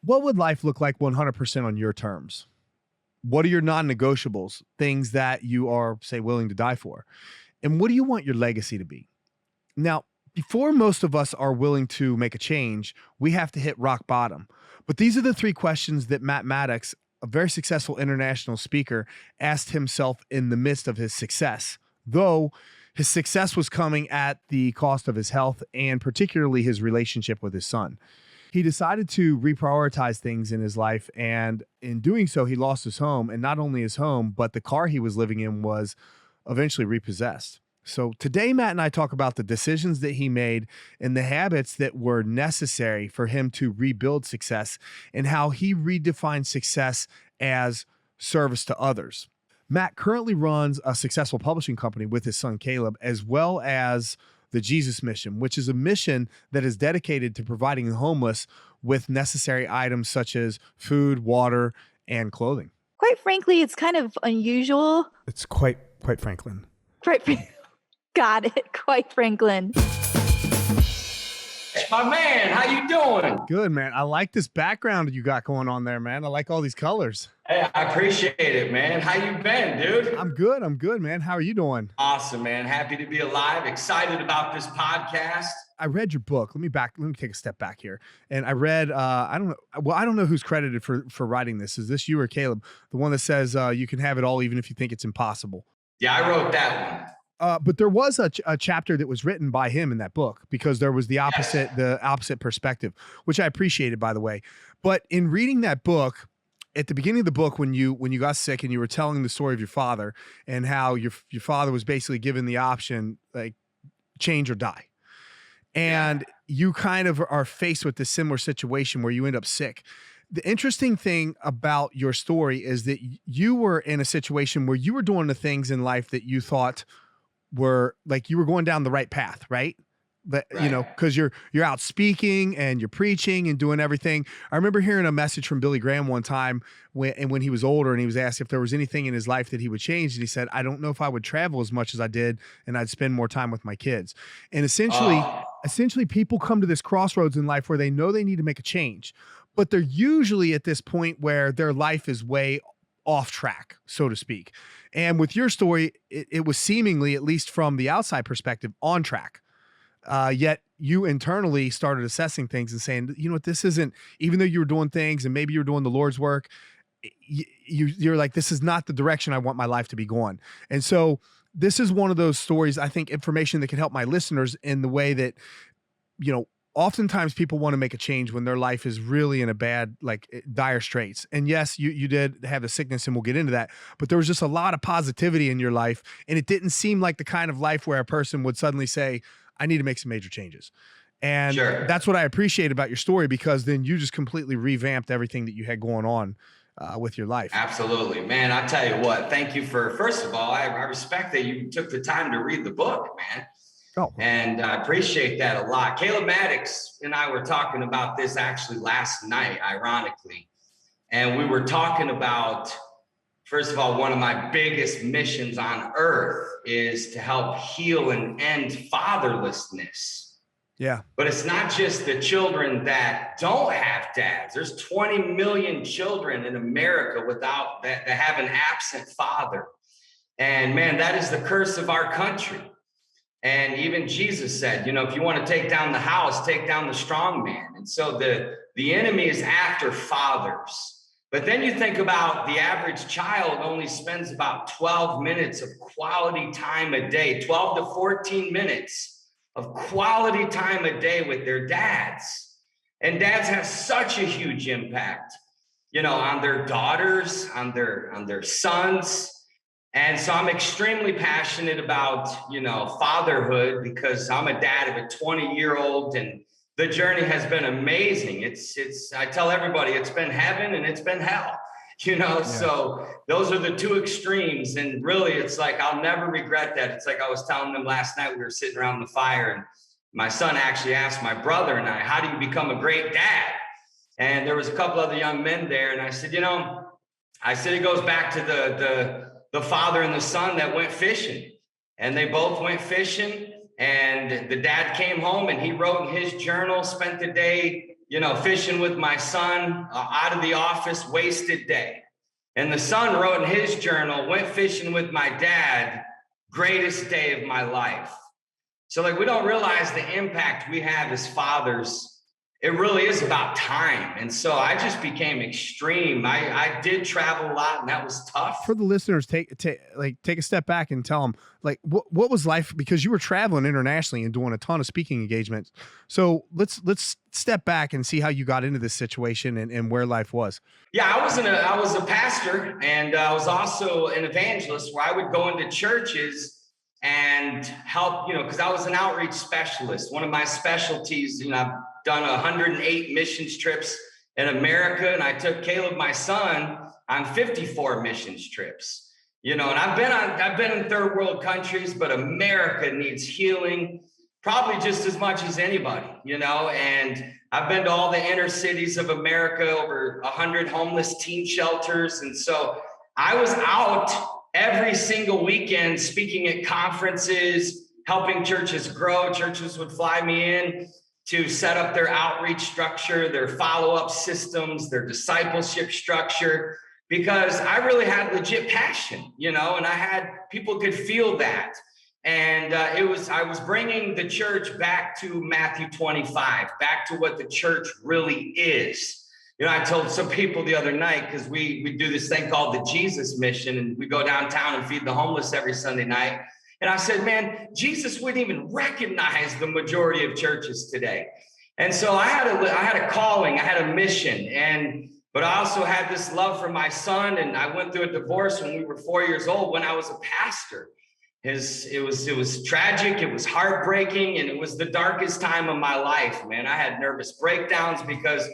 What would life look like 100% on your terms? What are your non-negotiables, things that you are, say, willing to die for? And what do you want your legacy to be? Now, before most of us are willing to make a change, we have to hit rock bottom. But these are the three questions that Matt Maddix, a very successful international speaker, asked himself in the midst of his success, though his success was coming at the cost of his health and particularly his relationship with his son. He decided to reprioritize things in his life, and in doing so, he lost his home, and not only his home, but the car he was living in was eventually repossessed. So today, Matt and I talk about the decisions that he made and the habits that were necessary for him to rebuild success and how he redefined success as service to others. Matt currently runs a successful publishing company with his son, Caleb, as well as the Jesus Mission, which is a mission that is dedicated to providing the homeless with necessary items such as food, water, and clothing. Quite frankly, it's kind of unusual. It's quite Franklin. Quite, got it. Quite Franklin. My man, how you doing? Good, man. I like this background you got going on there, man. I like all these colors. Hey, I appreciate it, man. How you been, dude? I'm good, man. How are you doing? Awesome, man. Happy to be alive. Excited about this podcast. I read your book. Let me take a step back here. And I read, I don't know who's credited for writing this. Is this you or Caleb? The one that says you can have it all even if you think it's impossible. Yeah, I wrote that one. But there was a chapter that was written by him in that book because there was the opposite perspective, which I appreciated, by the way. But in reading that book, at the beginning of the book, when you got sick and you were telling the story of your father and how your father was basically given the option, like, change or die. And you kind of are faced with this similar situation where you end up sick. The interesting thing about your story is that you were in a situation where you were doing the things in life that you thought were like you were going down the right path, right? That, right. You know, because you're out speaking and you're preaching and doing everything. I remember hearing a message from Billy Graham one time when he was older, and he was asked if there was anything in his life that he would change, and he said, "I don't know if I would travel as much as I did, and I'd spend more time with my kids." And essentially, people come to this crossroads in life where they know they need to make a change, but they're usually at this point where their life is way off track, so to speak. And with your story, it was seemingly, at least from the outside perspective, on track. Yet you internally started assessing things and saying, you know what, this isn't, even though you were doing things and maybe you were doing the Lord's work, you're like, this is not the direction I want my life to be going. And so this is one of those stories, I think, information that can help my listeners in the way that, you know, oftentimes people want to make a change when their life is really in a bad, like, dire straits. And yes, you did have the sickness, and we'll get into that, but there was just a lot of positivity in your life. And it didn't seem like the kind of life where a person would suddenly say, I need to make some major changes. And that's what I appreciate about your story, because then you just completely revamped everything that you had going on with your life. Absolutely, man. I tell you what, thank you for, first of all, I respect that you took the time to read the book, man. Oh. And I appreciate that a lot. Caleb Maddix and I were talking about this actually last night, ironically. And we were talking about, first of all, one of my biggest missions on earth is to help heal and end fatherlessness. Yeah. But it's not just the children that don't have dads. There's 20 million children in America that have an absent father. And man, that is the curse of our country. And even Jesus said, you know, if you want to take down the house, take down the strong man. And so the enemy is after fathers. But then you think about the average child only spends about 12 minutes of quality time a day, 12 to 14 minutes of quality time a day with their dads. And dads have such a huge impact, you know, on their daughters, on their sons. And so I'm extremely passionate about, you know, fatherhood, because I'm a dad of a 20-year-old, and the journey has been amazing. I tell everybody it's been heaven and it's been hell, you know. Yeah. So those are the two extremes. And really, it's like, I'll never regret that. It's like I was telling them last night, we were sitting around the fire, and my son actually asked my brother and I, how do you become a great dad? And there was a couple other young men there. And I said, you know, it goes back to the father and the son that went fishing, and they both went fishing. And the dad came home and he wrote in his journal, spent the day fishing with my son, out of the office, wasted day. And the son wrote in his journal, went fishing with my dad, greatest day of my life. So like, we don't realize the impact we have as fathers. It really is about time. And so I just became extreme. I did travel a lot, and that was tough. For the listeners, take a step back and tell them, like, what was life, because you were traveling internationally and doing a ton of speaking engagements. So let's step back and see how you got into this situation and where life was. Yeah, I was a pastor, and I was also an evangelist, where I would go into churches and help, because I was an outreach specialist. One of my specialties, I've done 108 missions trips in America, and I took Caleb, my son, on 54 missions trips. And I've been in third world countries, but America needs healing probably just as much as anybody, and I've been to all the inner cities of America, over 100 homeless teen shelters. And so I was out every single weekend speaking at conferences, helping churches grow. Churches would fly me in to set up their outreach structure, their follow-up systems, their discipleship structure, because I really had legit passion, and I had people could feel that. And I was bringing the church back to Matthew 25, back to what the church really is. I told some people the other night, because we do this thing called the Jesus Mission, and we go downtown and feed the homeless every Sunday night. And I said, man, Jesus wouldn't even recognize the majority of churches today. And so I had a calling, I had a mission, but I also had this love for my son. And I went through a divorce when we were 4 years old, when I was a pastor. It was tragic, it was heartbreaking, and it was the darkest time of my life, man. I had nervous breakdowns because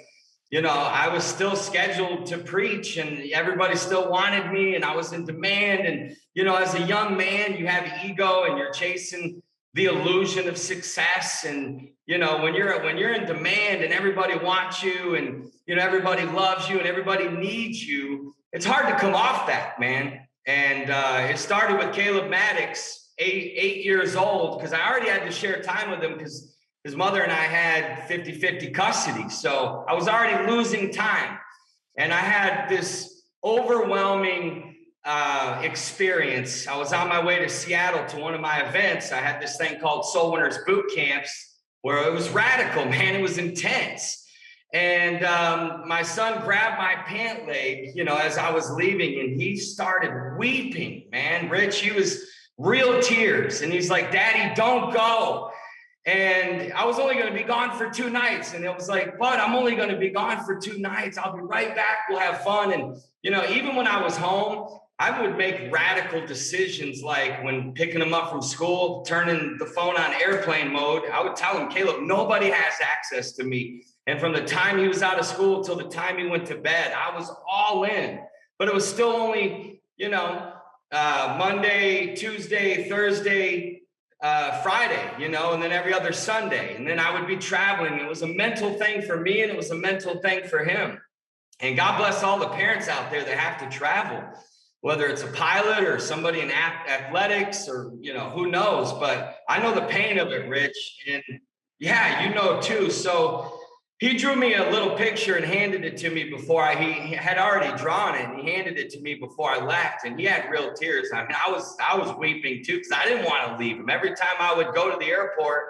I was still scheduled to preach, and everybody still wanted me, and I was in demand. And, as a young man, you have ego, and you're chasing the illusion of success. And, when you're in demand and everybody wants you, and, everybody loves you and everybody needs you, it's hard to come off that, man. And it started with Caleb Maddix, eight years old, because I already had to share time with him, because his mother and I had 50-50 custody. So I was already losing time. And I had this overwhelming experience. I was on my way to Seattle to one of my events. I had this thing called Soul Winners Boot Camps, where it was radical, man. It was intense. And my son grabbed my pant leg, as I was leaving, and he started weeping, man. Rich, he was real tears. And he's like, Daddy, don't go. And I was only going to be gone for 2 nights. And it was like, but I'm only going to be gone for 2 nights. I'll be right back. We'll have fun. And, even when I was home, I would make radical decisions, like when picking him up from school, turning the phone on airplane mode. I would tell him, Caleb, nobody has access to me. And from the time he was out of school till the time he went to bed, I was all in. But it was still only, Monday, Tuesday, Thursday, Friday, and then every other Sunday. And then I would be traveling. It was a mental thing for me, and it was a mental thing for him. And God bless all the parents out there that have to travel, whether it's a pilot or somebody in athletics, or, who knows. But I know the pain of it, Rich. And yeah, too. So he drew me a little picture and handed it to me before he had already drawn it. And he handed it to me before I left, and he had real tears. I mean, I was weeping too, because I didn't want to leave him. Every time I would go to the airport,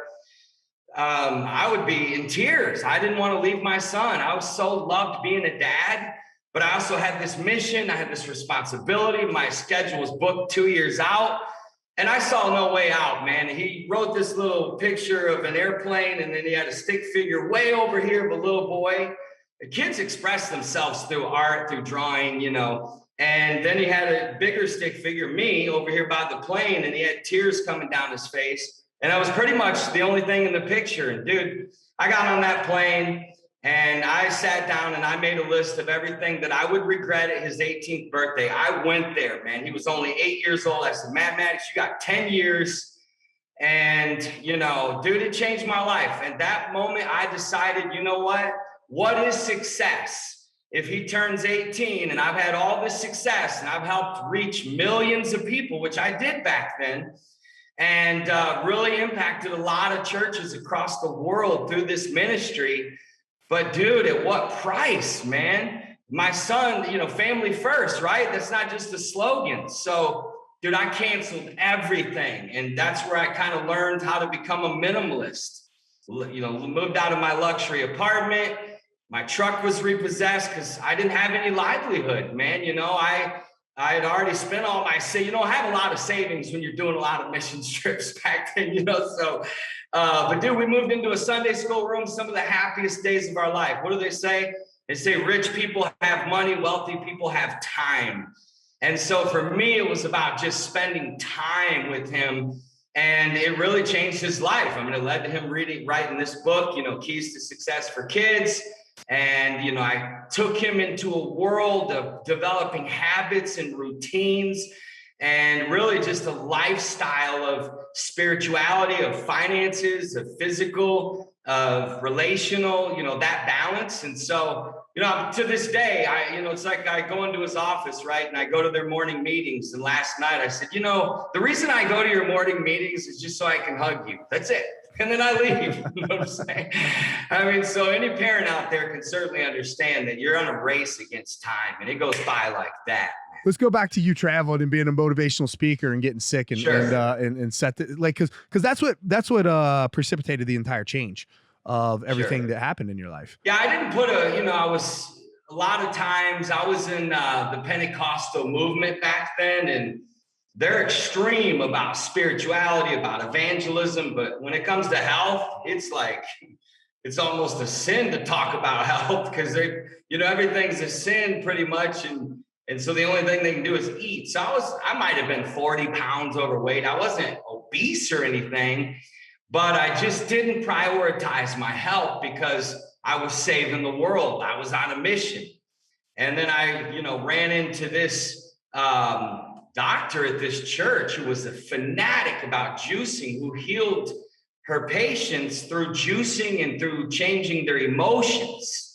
I would be in tears. I didn't want to leave my son. I was so loved being a dad, but I also had this mission. I had this responsibility. My schedule was booked 2 years out. And I saw no way out, man. He wrote this little picture of an airplane, and then he had a stick figure way over here of a little boy. The kids express themselves through art, through drawing, And then he had a bigger stick figure, me, over here by the plane, and he had tears coming down his face. And that was pretty much the only thing in the picture. And dude, I got on that plane, and I sat down and I made a list of everything that I would regret at his 18th birthday. I went there, man. He was only 8 years old. I said, Maddix, you got 10 years. And, dude, it changed my life. And that moment I decided, you know what? What is success? If he turns 18 and I've had all this success and I've helped reach millions of people, which I did back then, and really impacted a lot of churches across the world through this ministry. But dude, at what price, man? My son, you know, family first, right? That's not just a slogan. So, dude, I canceled everything. And that's where I kind of learned how to become a minimalist. You know, moved out of my luxury apartment. My truck was repossessed because I didn't have any livelihood, man. You know, I had already spent all my you know, I have a lot of savings when you're doing a lot of mission trips back then, you know. So, but dude, we moved into a Sunday school room, some of the happiest days of our life. What do they say? They say rich people have money, wealthy people have time. And so for me, it was about just spending time with him. And it really changed his life. I mean, it led to him writing this book, you know, Keys to Success for Kids. And, you know, I took him into a world of developing habits and routines and really just a lifestyle of spirituality, of finances, of physical, of relational, you know, that balance. And so, you know, to this day, you know, it's like I go into his office, right? And I go to their morning meetings. And last night I said, you know, the reason I go to your morning meetings is just so I can hug you. That's it. And then I leave. You know what I'm saying? I mean, so any parent out there can certainly understand that you're on a race against time and it goes by like that. Let's go back to you traveling and being a motivational speaker and getting sick and set the, like, cause that's what precipitated the entire change of everything that happened in your life. Yeah. I didn't put I was a lot of times I was in the Pentecostal movement back then, and they're extreme about spirituality, about evangelism. But when it comes to health, it's like, it's almost a sin to talk about health because you know, everything's a sin pretty much. And so the only thing they can do is eat. So I might have been 40 pounds overweight. I wasn't obese or anything, but I just didn't prioritize my health because I was saving the world. I was on a mission. And then I, you know, ran into this doctor at this church who was a fanatic about juicing, who healed her patients through juicing and through changing their emotions.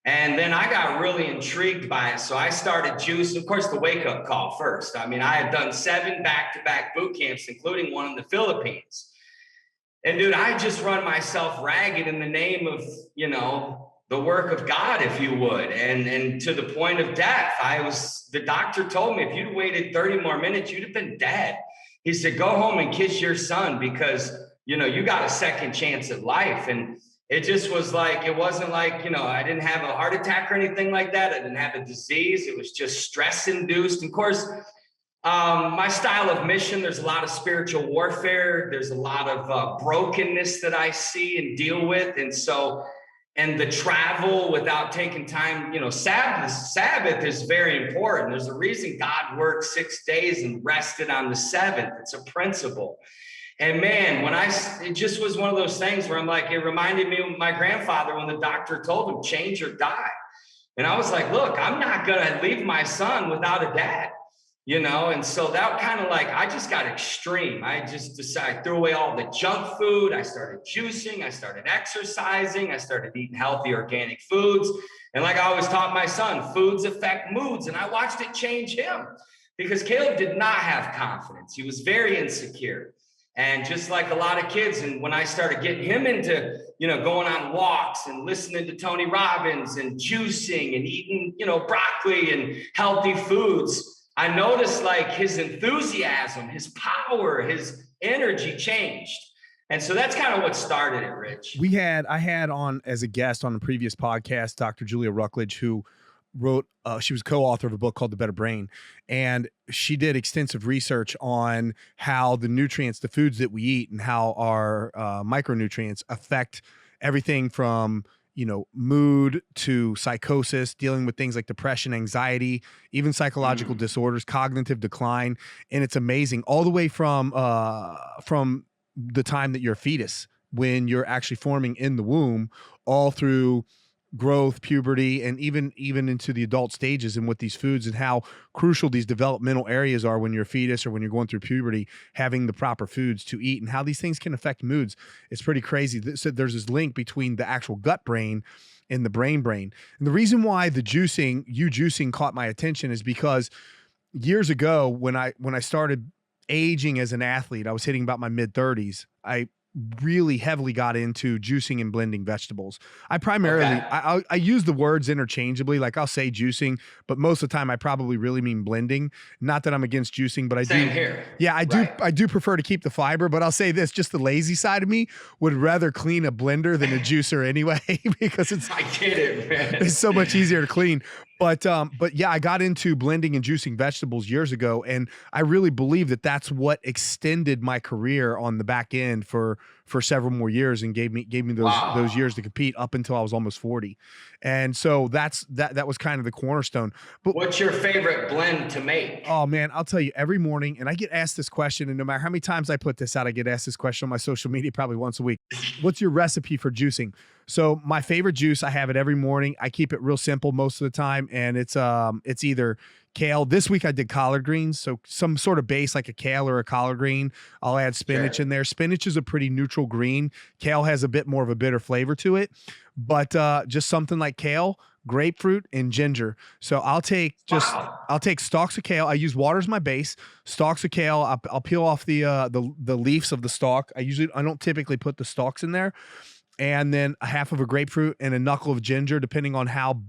And then I got really intrigued by it. So I started juicing, of course, the wake-up call first. I mean, I had done 7 back-to-back boot camps, including one in the Philippines. And dude, I just run myself ragged in the name of, you know, the work of God, if you would. And to the point of death, the doctor told me, if you'd waited 30 more minutes, you'd have been dead. He said, go home and kiss your son because, you know, you got a second chance at life. And it just was like, it wasn't like, you know, I didn't have a heart attack or anything like that. I didn't have a disease. It was just stress induced. Of course, my style of mission, there's a lot of spiritual warfare. There's a lot of brokenness that I see and deal with. And so, and the travel without taking time, you know, Sabbath is very important. There's a reason God worked 6 days and rested on the 7th. It's a principle. And man, it just was one of those things where I'm like, it reminded me of my grandfather when the doctor told him, change or die. And I was like, look, I'm not going to leave my son without a dad, you know? And so that kind of like, I just got extreme. I just decided, threw away all the junk food. I started juicing. I started exercising. I started eating healthy, organic foods. And like I always taught my son, foods affect moods. And I watched it change him because Caleb did not have confidence. He was very insecure. And just like a lot of kids, and when I started getting him into, you know, going on walks and listening to Tony Robbins and juicing and eating, you know, broccoli and healthy foods, I noticed like his enthusiasm, his power, his energy changed. And so that's kind of what started it, Rich. I had on as a guest on a previous podcast, Dr. Julia Ruckledge, who wrote, she was co-author of a book called The Better Brain. And she did extensive research on how the nutrients, the foods that we eat and how our micronutrients affect everything from, you know, mood to psychosis, dealing with things like depression, anxiety, even psychological disorders, cognitive decline. And it's amazing all the way from the time that you're a fetus, when you're actually forming in the womb, all through growth, puberty, and even into the adult stages, and with these foods and how crucial these developmental areas are when you're a fetus or when you're going through puberty, having the proper foods to eat and how these things can affect moods. It's pretty crazy. So there's this link between the actual gut brain and the brain. And the reason why you juicing caught my attention is because years ago when I started aging as an athlete, I was hitting about my mid-30s. I really heavily got into juicing and blending vegetables. I primarily, I use the words interchangeably. Like I'll say juicing, but most of the time I probably really mean blending. Not that I'm against juicing, but I Same do. here. Yeah, I do. Right. I do prefer to keep the fiber, but I'll say this: just the lazy side of me would rather clean a blender than a juicer anyway, because I get it, man. it's so much easier to clean. But yeah, I got into blending and juicing vegetables years ago, and I really believe that that's what extended my career on the back end for several more years, and gave me those years to compete up until I was almost 40. And so that was kind of the cornerstone. But what's your favorite blend to make? Oh man, I'll tell you, every morning, and I get asked this question, and no matter how many times I put this out, I get asked this question on my social media probably once a week. What's your recipe for juicing? So my favorite juice, I have it every morning. I keep it real simple most of the time, and it's either kale. This week I did collard greens, so some sort of base like a kale or a collard green. I'll add spinach in there. Spinach is a pretty neutral green. Kale has a bit more of a bitter flavor to it, but just something like kale, grapefruit, and ginger. So I'll take stalks of kale. I use water as my base. Stalks of kale. I'll peel off the leaves of the stalk. I don't typically put the stalks in there. And then a half of a grapefruit and a knuckle of ginger, depending on how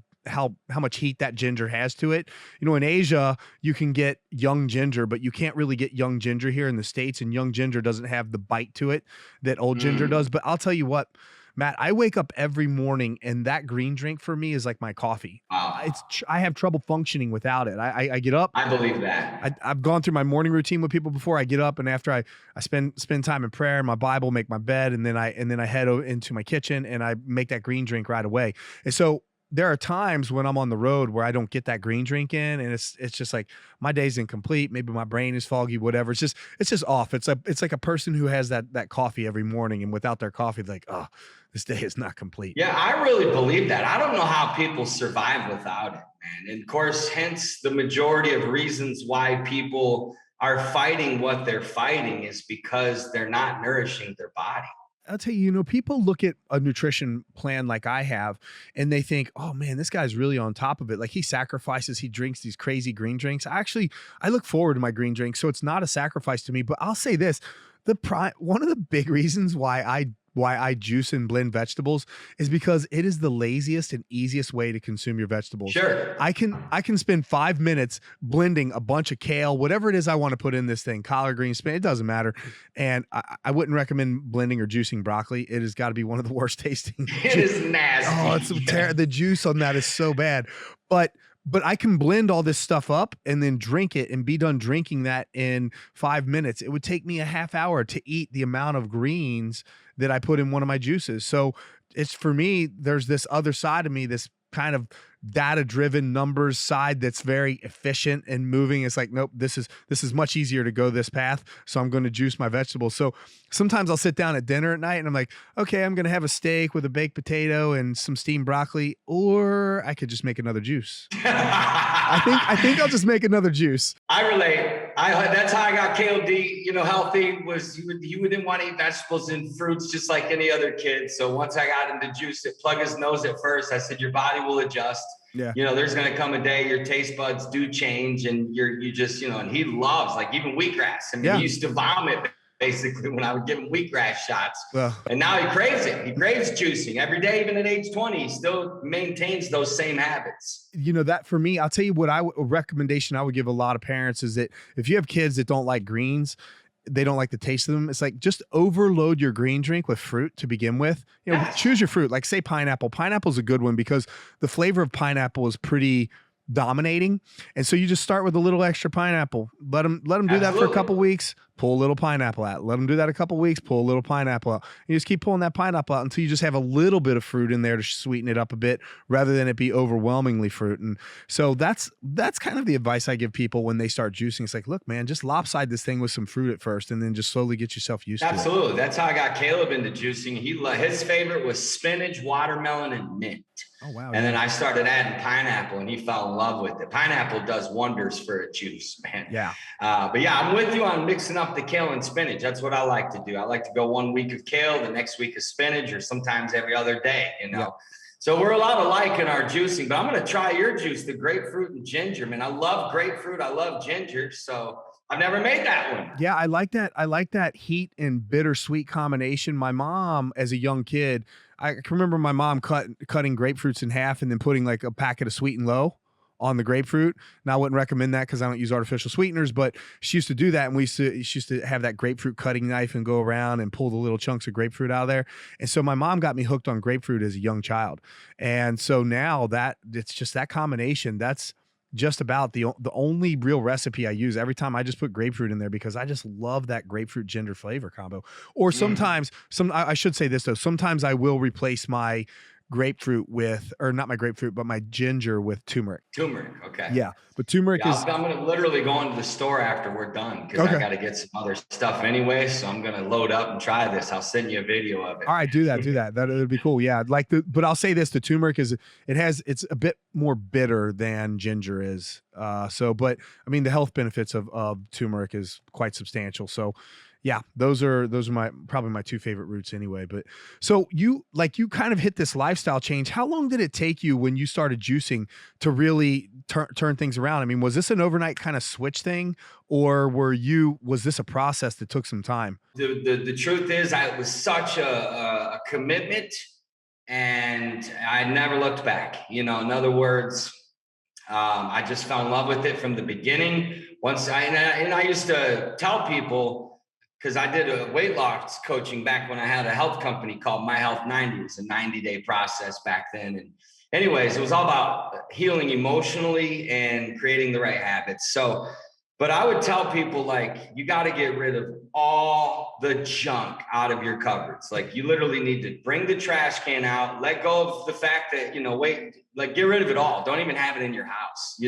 much heat that ginger has to it. You know, in Asia, you can get young ginger, but you can't really get young ginger here in the States, and young ginger doesn't have the bite to it that old ginger does. But I'll tell you what, Matt, I wake up every morning and that green drink for me is like my coffee. I have trouble functioning without it. I get up. I believe that. I've gone through my morning routine with people before. I get up, and after I spend time in prayer, my Bible, make my bed, and then I head into my kitchen and I make that green drink right away. And so there are times when I'm on the road where I don't get that green drink in, and it's just like my day's incomplete. Maybe my brain is foggy, whatever. It's just off. It's like a person who has that coffee every morning, and without their coffee, like, oh, this day is not complete. Yeah, I really believe that. I don't know how people survive without it, man. And of course, hence the majority of reasons why people are fighting what they're fighting is because they're not nourishing their body. I'll tell you, people look at a nutrition plan like I have, and they think, oh man, this guy's really on top of it. Like he sacrifices, he drinks these crazy green drinks. I look forward to my green drink, so it's not a sacrifice to me. But I'll say this, one of the big reasons why I juice and blend vegetables is because it is the laziest and easiest way to consume your vegetables. Sure. I can spend 5 minutes blending a bunch of kale, whatever it is I want to put in this thing, collard greens, it doesn't matter. And I wouldn't recommend blending or juicing broccoli. It has got to be one of the worst tasting. It is nasty. Oh, it's the juice on that is so bad. But I can blend all this stuff up and then drink it and be done drinking that in 5 minutes. It would take me a half hour to eat the amount of greens that I put in one of my juices. So it's, for me, there's this other side of me, this kind of data-driven numbers side that's very efficient and moving. It's like, nope, this is much easier to go this path. So I'm going to juice my vegetables. So sometimes I'll sit down at dinner at night and I'm like, okay, I'm going to have a steak with a baked potato and some steamed broccoli, or I could just make another juice. I think I'll just make another juice. I relate. That's how I got KOD, healthy, was he didn't want to eat vegetables and fruits just like any other kid. So once I got him to juice it, plug his nose at first, I said, your body will adjust. Yeah. There's going to come a day your taste buds do change, and you just, and he loves, like, even wheatgrass. I mean, he used to vomit basically when I would give him wheatgrass shots. And now he craves it. He craves juicing every day. Even at age 20, he still maintains those same habits. That for me, I'll tell you what a recommendation I would give a lot of parents is that if you have kids that don't like greens, they don't like the taste of them, it's like, just overload your green drink with fruit to begin with. Choose your fruit. Like, say pineapple. Pineapple's a good one because the flavor of pineapple is pretty dominating. And so you just start with a little extra pineapple. Let them do that for a couple weeks, pull a little pineapple out. Let them do that a couple weeks, pull a little pineapple out. You just keep pulling that pineapple out until you just have a little bit of fruit in there to sweeten it up a bit, rather than it be overwhelmingly fruit. And so that's kind of the advice I give people when they start juicing. It's like, look, man, just lopside this thing with some fruit at first, and then just slowly get yourself used to it. Absolutely. That's how I got Caleb into juicing. His favorite was spinach, watermelon, and mint. Oh, wow. And then I started adding pineapple, and he fell in love with it. Pineapple does wonders for a juice, man. Yeah. But yeah, I'm with you on mixing up the kale and spinach. That's what I like to do. I like to go 1 week of kale, the next week of spinach, or sometimes every other day, Yeah. So we're a lot alike in our juicing, but I'm going to try your juice, the grapefruit and ginger, man. I love grapefruit. I love ginger. So I've never made that one. Yeah, I like that. I like that heat and bittersweet combination. My mom, as a young kid, I can remember my mom cutting grapefruits in half and then putting like a packet of Sweet and Low on the grapefruit. Now I wouldn't recommend that because I don't use artificial sweeteners, but she used to do that, and she used to have that grapefruit cutting knife and go around and pull the little chunks of grapefruit out of there. And so my mom got me hooked on grapefruit as a young child, and so now that it's just that combination. That's just about the only real recipe I use. Every time I just put grapefruit in there because I just love that grapefruit ginger flavor combo. Or sometimes I should say this though, sometimes I will replace my grapefruit with, or not my grapefruit, but my ginger with turmeric. Turmeric, okay. Yeah, but turmeric is. I'm going to literally go into the store after we're done because I got to get some other stuff anyway. So I'm going to load up and try this. I'll send you a video of it. All right, do that. That would be cool. Yeah, but I'll say this: the turmeric it's a bit more bitter than ginger is. But I mean, the health benefits of turmeric is quite substantial. So. Yeah, those are probably my two favorite roots anyway. But so you kind of hit this lifestyle change. How long did it take you when you started juicing to really turn things around? I mean, was this an overnight kind of switch thing, or was this a process that took some time? The truth is, it was such a commitment, and I never looked back. In other words, I just fell in love with it from the beginning. I used to tell people. Because I did a weight loss coaching back when I had a health company called My Health 90. It was a 90-day process back then. And anyways, it was all about healing emotionally and creating the right habits. But I would tell people, you got to get rid of all the junk out of your cupboards. You literally need to bring the trash can out, let go of the fact that, get rid of it all. Don't even have it in your house,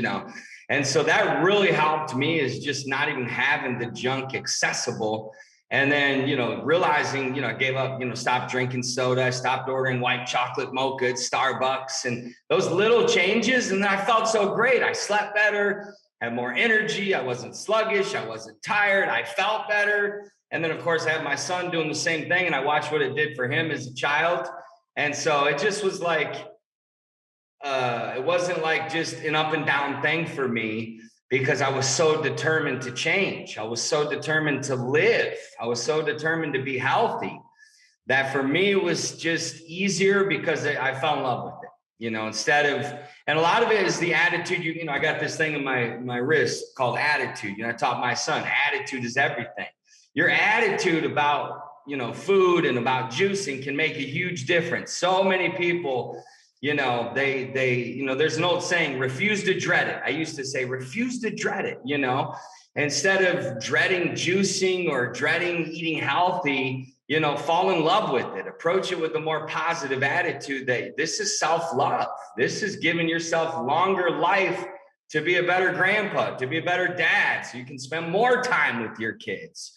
And so that really helped me, is just not even having the junk accessible. And then, realizing, I gave up, stopped drinking soda. I stopped ordering white chocolate mocha at Starbucks, and those little changes. And I felt so great. I slept better, had more energy. I wasn't sluggish. I wasn't tired. I felt better. And then, of course, I had my son doing the same thing, and I watched what it did for him as a child. And so it just was it wasn't just an up and down thing for me, because I was so determined to change. I was so determined to live. I was so determined to be healthy that for me, it was just easier because I fell in love with it, and a lot of it is the attitude. I got this thing in my wrist called attitude. I taught my son, attitude is everything. Your attitude about, food and about juicing can make a huge difference. So many people, there's an old saying, refuse to dread it. I used to say, refuse to dread it, instead of dreading juicing or dreading eating healthy, fall in love with it. Approach it with a more positive attitude that this is self-love. This is giving yourself longer life to be a better grandpa, to be a better dad, so you can spend more time with your kids.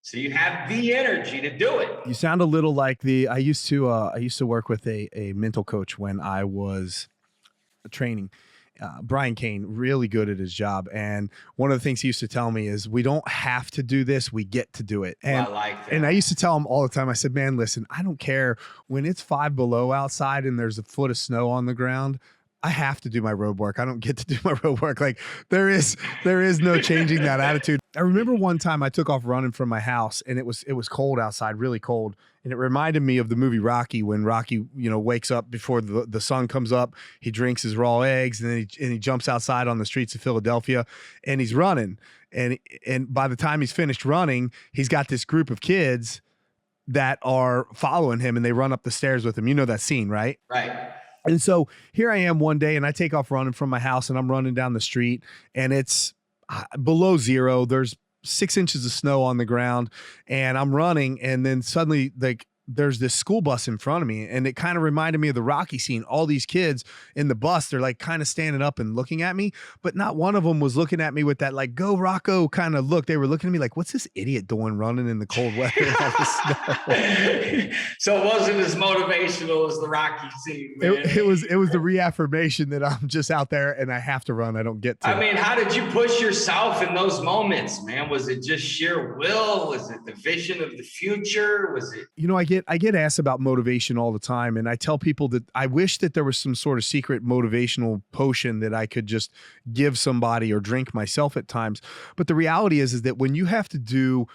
So you have the energy to do it. You sound a little like I used to work with a mental coach when I was training. Brian Kane, really good at his job. And one of the things he used to tell me is, we don't have to do this, we get to do it. And, I like that. And I used to tell him all the time, I said, man, listen, I don't care when it's 5 below outside and there's a foot of snow on the ground. I have to do my road work. I don't get to do my road work. There is no changing that attitude. I remember one time I took off running from my house, and it was cold outside, really cold. And it reminded me of the movie Rocky, when Rocky, wakes up before the sun comes up, he drinks his raw eggs, and then he jumps outside on the streets of Philadelphia, and he's running. And by the time he's finished running, he's got this group of kids that are following him, and they run up the stairs with him. You know that scene, right? Right. And so here I am one day, and I take off running from my house, and I'm running down the street, and it's below zero. There's 6 inches of snow on the ground, and I'm running, and then suddenly there's this school bus in front of me, and it kind of reminded me of the Rocky scene. All these kids in the bus, they're kind of standing up and looking at me, but not one of them was looking at me with that go Rocco kind of look. They were looking at me like, what's this idiot doing running in the cold weather and all this snow? So it wasn't as motivational as the Rocky scene, man. It was the reaffirmation that I'm just out there and I have to run. I don't get to. I mean, how did you push yourself in those moments, man? Was it just sheer will? Was it the vision of the future? Was it? I get asked about motivation all the time, and I tell people that I wish that there was some sort of secret motivational potion that I could just give somebody or drink myself at times. But the reality is that when you have to do,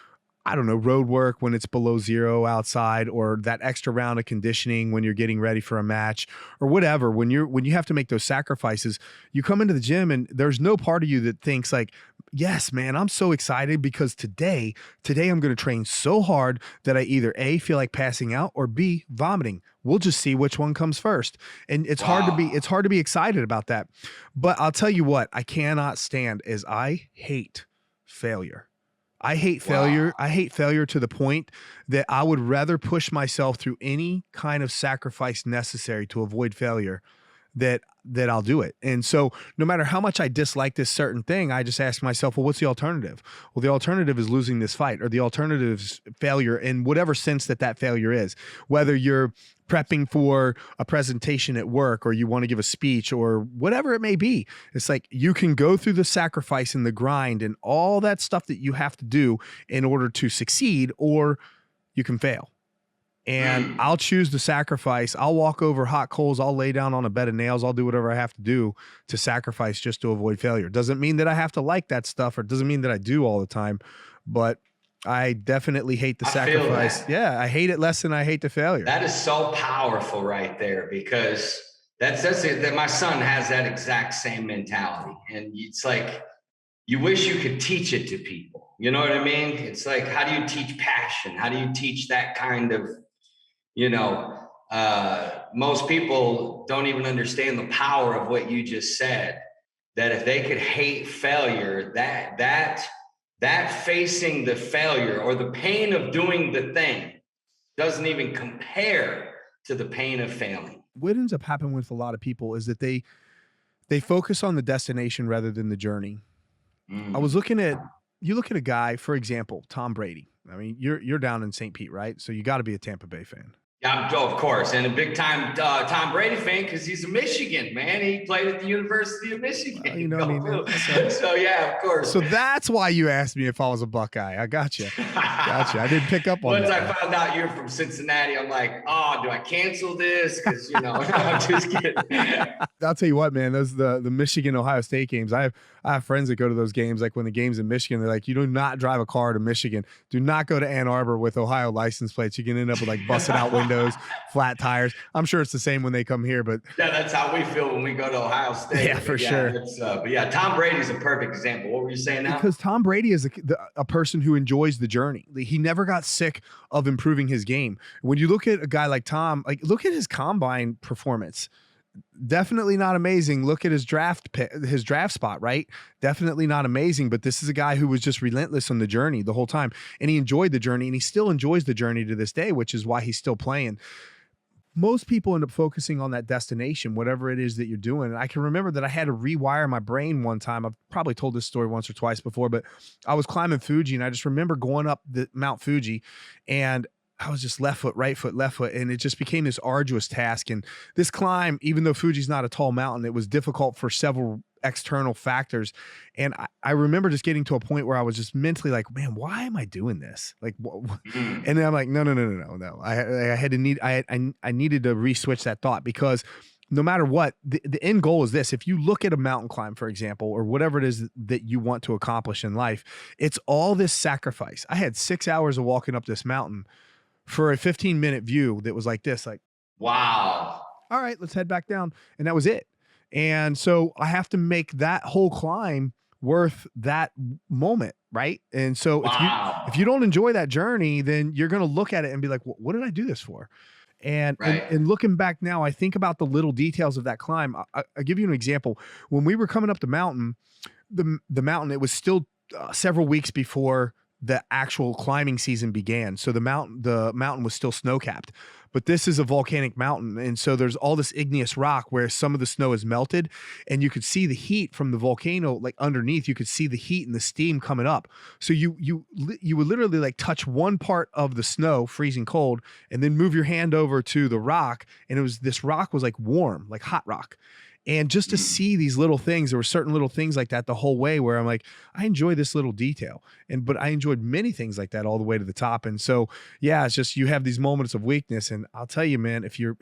I don't know, road work when it's below zero outside, or that extra round of conditioning when you're getting ready for a match, or whatever, when you have to make those sacrifices, you come into the gym and there's no part of you that thinks like, yes, man, I'm so excited because today I'm going to train so hard that I either A, feel like passing out, or B, vomiting. We'll just see which one comes first. And it's hard to be excited about that. But I'll tell you what, I cannot stand is I hate failure. I hate failure. I hate failure to the point that I would rather push myself through any kind of sacrifice necessary to avoid failure that I'll do it. And so no matter how much I dislike this certain thing, I just ask myself, well, what's the alternative? Well, the alternative is losing this fight, or the alternative is failure in whatever sense that failure is, whether you're prepping for a presentation at work, or you want to give a speech, or whatever it may be. It's like you can go through the sacrifice and the grind and all that stuff that you have to do in order to succeed, or you can fail. And I'll choose the sacrifice. I'll walk over hot coals. I'll lay down on a bed of nails. I'll do whatever I have to do to sacrifice just to avoid failure. Doesn't mean that I have to like that stuff, or doesn't mean that I do all the time, but I definitely hate the sacrifice. Yeah, I hate it less than I hate the failure. That is so powerful right there, because that's it. That my son has that exact same mentality. And it's like, you wish you could teach it to people. You know what I mean? It's like, how do you teach passion? How do you teach that kind of, most people don't even understand the power of what you just said, that if they could hate failure, that facing the failure or the pain of doing the thing doesn't even compare to the pain of failing. What ends up happening with a lot of people is that they focus on the destination rather than the journey. I was looking at, you look at a guy, for example, Tom Brady. I mean, you're down in St. Pete, right? So you got to be a Tampa Bay fan. Yeah, of course. And a big time Tom Brady fan, because he's a Michigan, man. He played at the University of Michigan. So yeah, of course. So that's why you asked me if I was a Buckeye. I got you. I didn't pick up on Once that. I found out you're from Cincinnati, I'm like, oh, do I cancel this? Because, I'm just kidding. I'll tell you what, man, those the Michigan Ohio State games. I have friends that go to those games. Like when the game's in Michigan, they're like, you do not drive a car to Michigan. Do not go to Ann Arbor with Ohio license plates. You can end up with like busted out windows, flat tires. I'm sure it's the same when they come here, but yeah, that's how we feel when we go to Ohio State. Yeah, for sure. But yeah, Tom Brady's a perfect example. What were you saying now? Because Tom Brady is a person who enjoys the journey. He never got sick of improving his game. When you look at a guy like Tom, like look at his combine performance. Definitely not amazing. Look at his draft spot, right? Definitely not amazing, but this is a guy who was just relentless on the journey the whole time, and he enjoyed the journey, and he still enjoys the journey to this day, which is why he's still playing. Most people end up focusing on that destination, whatever it is that you're doing. And I can remember that I had to rewire my brain one time. I've probably told this story once or twice before, but I was climbing Fuji, and I just remember going up the Mount Fuji, and I was just left foot, right foot, left foot. And it just became this arduous task. And this climb, even though Fuji's not a tall mountain, it was difficult for several external factors. And I remember just getting to a point where I was just mentally like, man, why am I doing this? Like, and then I'm like, no. I needed to re-switch that thought, because no matter what, the end goal is this. If you look at a mountain climb, for example, or whatever it is that you want to accomplish in life, it's all this sacrifice. I had 6 hours of walking up this mountain for a 15-minute view that was like this, like, wow. All right, let's head back down. And that was it. And so I have to make that whole climb worth that moment, right? And so if you don't enjoy that journey, then you're going to look at it and be like, what did I do this for? And, right. and looking back now, I think about the little details of that climb. I'll give you an example. When we were coming up the mountain, the mountain, it was still several weeks before the actual climbing season began. So the mountain was still snow-capped, but this is a volcanic mountain. And so there's all this igneous rock where some of the snow is melted, and you could see the heat from the volcano, like underneath. You could see the heat and the steam coming up. So you would literally like touch one part of the snow, freezing cold, and then move your hand over to the rock. And this rock was like warm, like hot rock. And just to see these little things, there were certain little things like that the whole way where I'm like, I enjoy this little detail. But I enjoyed many things like that all the way to the top. And so, yeah, it's just, you have these moments of weakness. And I'll tell you, man, if you're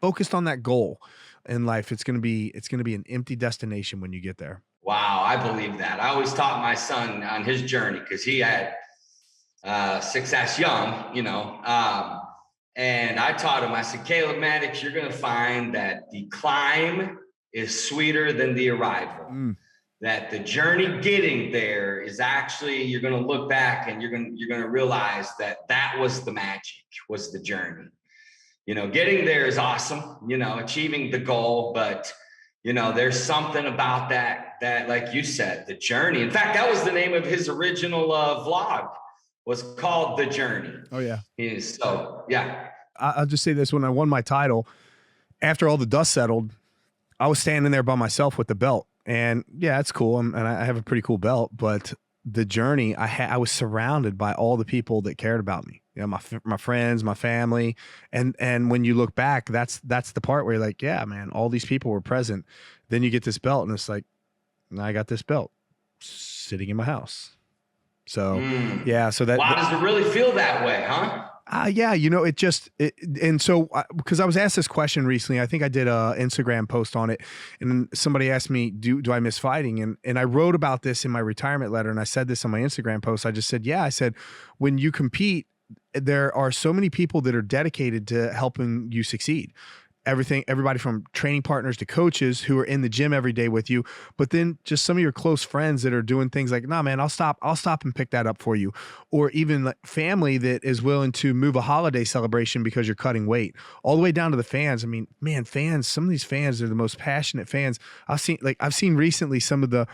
focused on that goal in life, it's going to be an empty destination when you get there. Wow. I believe that. I always taught my son on his journey, because he had success young, and I taught him, I said, Caleb, Maddix, you're going to find that the climb is sweeter than the arrival. That the journey getting there is actually, you're going to look back and you're going to realize that was the magic, was the journey. Getting there is awesome, achieving the goal, but there's something about that, like you said, the journey. In fact, that was the name of his original vlog, was called The Journey. Oh yeah. So yeah. I'll just say this: when I won my title, after all the dust settled, I was standing there by myself with the belt, and yeah, it's cool, and I have a pretty cool belt. But the journey, I was surrounded by all the people that cared about me. My friends, my family, and when you look back, that's the part where you're like, yeah, man, all these people were present. Then you get this belt, and it's like, I got this belt sitting in my house. So yeah, so wow, does it really feel that way, huh? Yeah, and so because I was asked this question recently, I think I did a Instagram post on it, and somebody asked me, do I miss fighting? And I wrote about this in my retirement letter, and I said this on my Instagram post. I just said, yeah, I said, when you compete, there are so many people that are dedicated to helping you succeed. Everybody from training partners to coaches who are in the gym every day with you, but then just some of your close friends that are doing things like, nah, man, I'll stop and pick that up for you. Or even like family that is willing to move a holiday celebration because you're cutting weight, all the way down to the fans. I mean, man, some of these fans are the most passionate fans I've seen recently. Some of the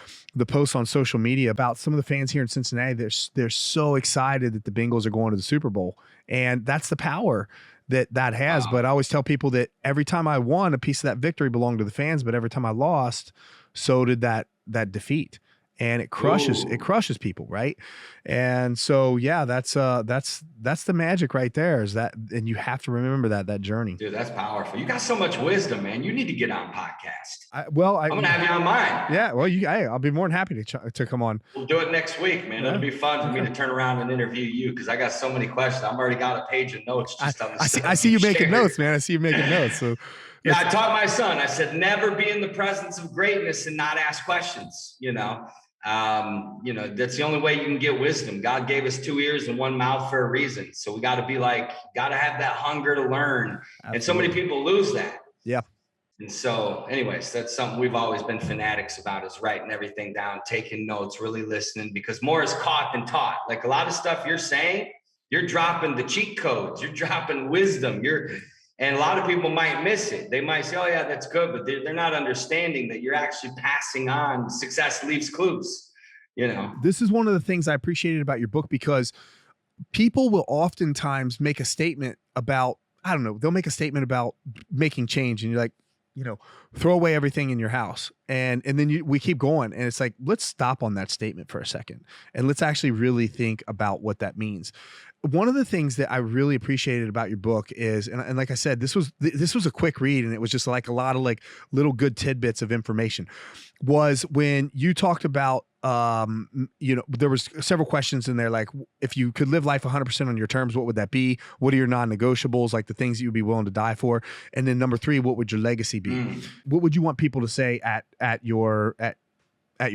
posts on social media about some of the fans here in Cincinnati, they're so excited that the Bengals are going to the Super Bowl. And that's the power that has. Wow. But I always tell people that every time I won, a piece of that victory belonged to the fans, but every time I lost, so did that defeat. And it crushes people, right? And so yeah, that's the magic right there, is that, and you have to remember that journey. Dude, that's powerful. You got so much wisdom, man. You need to get on podcast. I'm gonna have you on mine. Yeah, well, I'll be more than happy to come on. We'll do it next week, man. Yeah. It'll be fun for me to turn around and interview you, because I got so many questions. I've already got a page of notes just on the stuff. I see you making notes, man. I see you making notes. So yeah, I taught my son. I said, never be in the presence of greatness and not ask questions. That's the only way you can get wisdom. God gave us 2 ears and 1 mouth for a reason. So we got to have that hunger to learn. Absolutely. And so many people lose that. Yeah. And so anyways, that's something we've always been fanatics about, is writing everything down, taking notes, really listening, because more is caught than taught. Like a lot of stuff you're saying, you're dropping the cheat codes, you're dropping wisdom. And a lot of people might miss it. They might say, oh yeah, that's good, but they're not understanding that you're actually passing on. Success leaves clues, This is one of the things I appreciated about your book, because people will oftentimes make a statement about, they'll make a statement about making change, and you're like, throw away everything in your house. And then we keep going. And it's like, let's stop on that statement for a second, and let's actually really think about what that means. One of the things that I really appreciated about your book is, and like I said, this was a quick read, and it was just like a lot of like little good tidbits of information, was when you talked about, there was several questions in there, like, if you could live life 100% on your terms, what would that be? What are your non-negotiables, like the things that you'd be willing to die for? And then number 3, what would your legacy be? What would you want people to say at your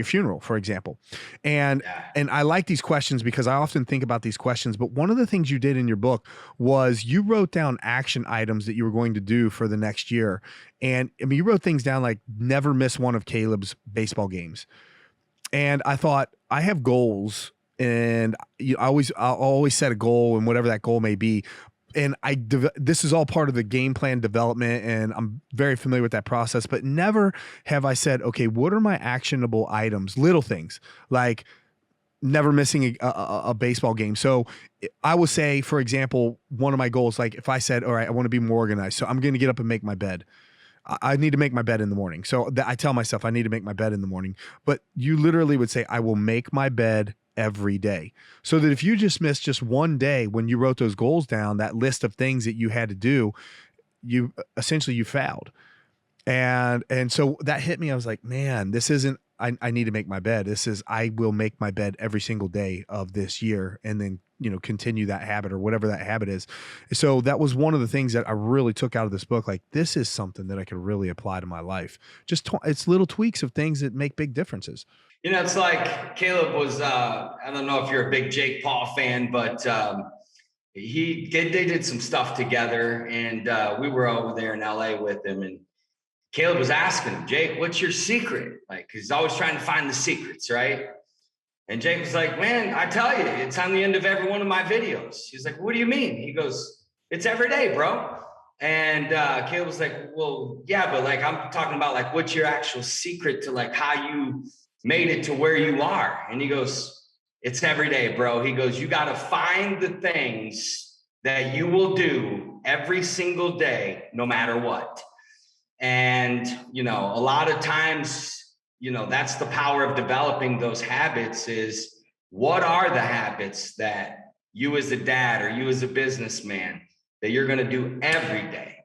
funeral, for example? And I like these questions because I often think about these questions, but one of the things you did in your book was you wrote down action items that you were going to do for the next year. And I mean, you wrote things down like never miss one of Caleb's baseball games. And I thought, I have goals, and I'll always set a goal, and whatever that goal may be. And this is all part of the game plan development, and I'm very familiar with that process, but never have I said, okay, what are my actionable items? Little things like never missing a baseball game. So I will say, for example, one of my goals, like if I said, all right, I want to be more organized, so I'm going to get up and make my bed. I need to make my bed in the morning. So I tell myself I need to make my bed in the morning, but you literally would say, I will make my bed every day. So that if you just missed just one day when you wrote those goals down, that list of things that you had to do, you failed. And so that hit me. I was like, man, this isn't, I need to make my bed. This is, I will make my bed every single day of this year, and then, continue that habit or whatever that habit is. So that was one of the things that I really took out of this book. Like, this is something that I could really apply to my life. It's little tweaks of things that make big differences. It's like Caleb was, I don't know if you're a big Jake Paul fan, but they did some stuff together, and we were over there in LA with him, and Caleb was asking him, Jake, what's your secret? Like, he's always trying to find the secrets, right? And Jake was like, man, I tell you, it's on the end of every one of my videos. He's like, what do you mean? He goes, it's every day, bro. And Caleb was like, well, yeah, but like, I'm talking about like, what's your actual secret to like how you made it to where you are? And he goes, it's every day, bro. He goes, you got to find the things that you will do every single day, no matter what. And, a lot of times, that's the power of developing those habits. Is what are the habits that you as a dad or you as a businessman that you're going to do every day?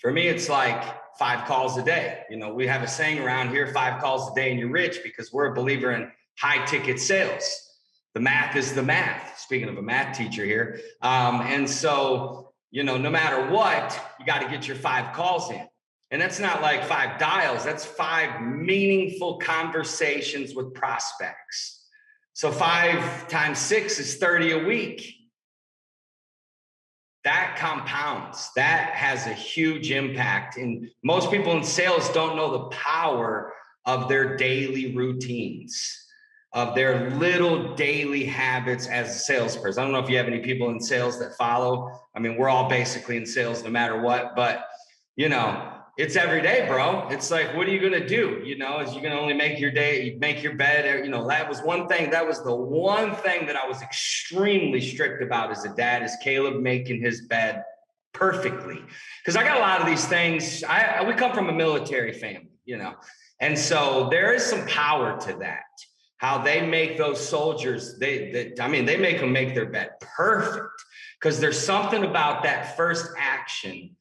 For me, it's like 5 calls a day. We have a saying around here, 5 calls a day and you're rich, because we're a believer in high ticket sales. The math is the math. Speaking of a math teacher here. And so, no matter what, you got to get your 5 calls in. And that's not like 5 dials. That's 5 meaningful conversations with prospects. So 5 times 6 is 30 a week. That compounds. That has a huge impact. And most people in sales don't know the power of their daily routines, of their little daily habits as a salesperson. I don't know if you have any people in sales that follow. I mean, we're all basically in sales no matter what, but it's every day, bro. It's like, what are you going to do? Is you're going to only make your day, make your bed. That was one thing. That was the one thing that I was extremely strict about as a dad, is Caleb making his bed perfectly. Because I got a lot of these things. We come from a military family, and so there is some power to that. How they make those soldiers, they make them make their bed perfect, because there's something about that first action,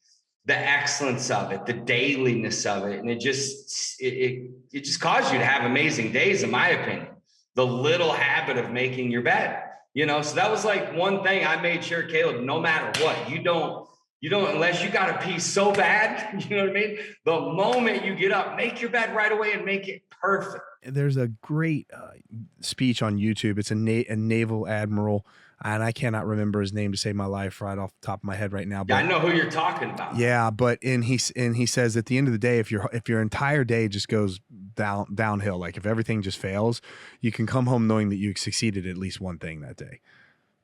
the excellence of it, the dailiness of it. And it just causes you to have amazing days, in my opinion. The little habit of making your bed, so that was like one thing I made sure, Caleb, no matter what, you don't, unless you got to pee so bad, you know what I mean? The moment you get up, make your bed right away and make it perfect. There's a great speech on YouTube. It's a naval admiral, and I cannot remember his name to save my life right off the top of my head right now. But yeah, I know who you're talking about. Yeah, but he says at the end of the day, if your entire day just goes downhill, like if everything just fails, you can come home knowing that you succeeded at least one thing that day,